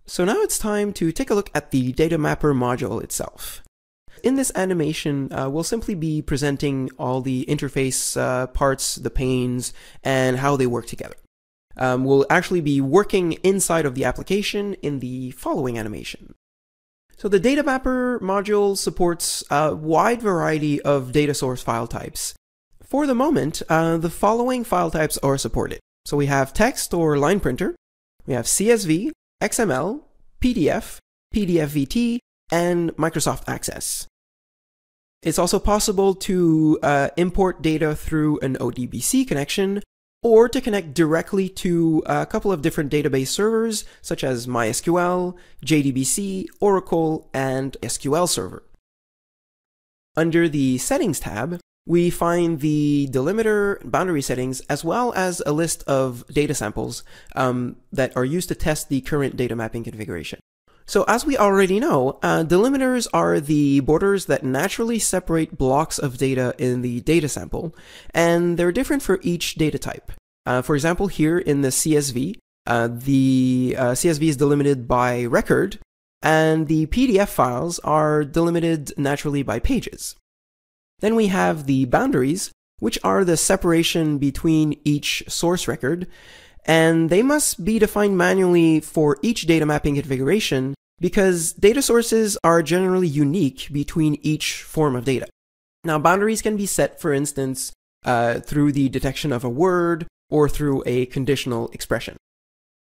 So now it's time to take a look at the DataMapper module itself. In this animation, we'll simply be presenting all the interface parts, the panes, and how they work together. We'll actually be working inside of the application in the following animation. So the DataMapper module supports a wide variety of data source file types. For the moment, the following file types are supported. So we have text or line printer, we have CSV, XML, PDF, PDFVT, and Microsoft Access. It's also possible to import data through an ODBC connection, or to connect directly to a couple of different database servers, such as MySQL, JDBC, Oracle, and SQL Server. Under the Settings tab, we find the delimiter boundary settings, as well as a list of data samples that are used to test the current data mapping configuration. So as we already know, delimiters are the borders that naturally separate blocks of data in the data sample, and they're different for each data type. For example, here in the CSV CSV is delimited by record, and the PDF files are delimited naturally by pages. Then we have the boundaries, which are the separation between each source record, and they must be defined manually for each data mapping configuration because data sources are generally unique between each form of data. Now, boundaries can be set, for instance, through the detection of a word or through a conditional expression.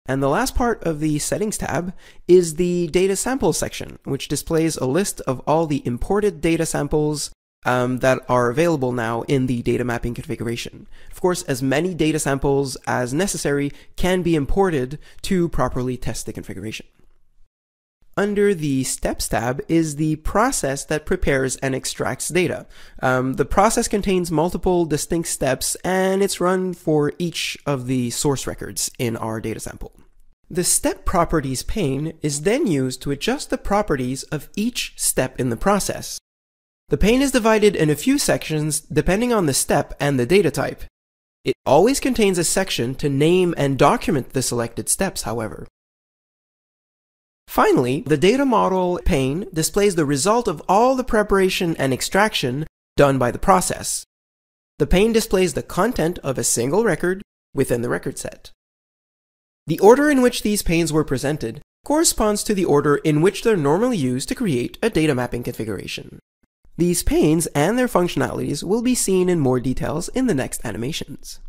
And the last part of the Settings tab is the Data Samples section, which displays a list of all the imported data samples that are available now in the data mapping configuration. Of course, as many data samples as necessary can be imported to properly test the configuration. Under the Steps tab is the process that prepares and extracts data. The process contains multiple distinct steps, and it's run for each of the source records in our data sample. The Step Properties pane is then used to adjust the properties of each step in the process. The pane is divided in a few sections depending on the step and the data type. It always contains a section to name and document the selected steps, however. Finally, the Data Model pane displays the result of all the preparation and extraction done by the process. The pane displays the content of a single record within the record set. The order in which these panes were presented corresponds to the order in which they're normally used to create a data mapping configuration. These panes and their functionalities will be seen in more details in the next animations.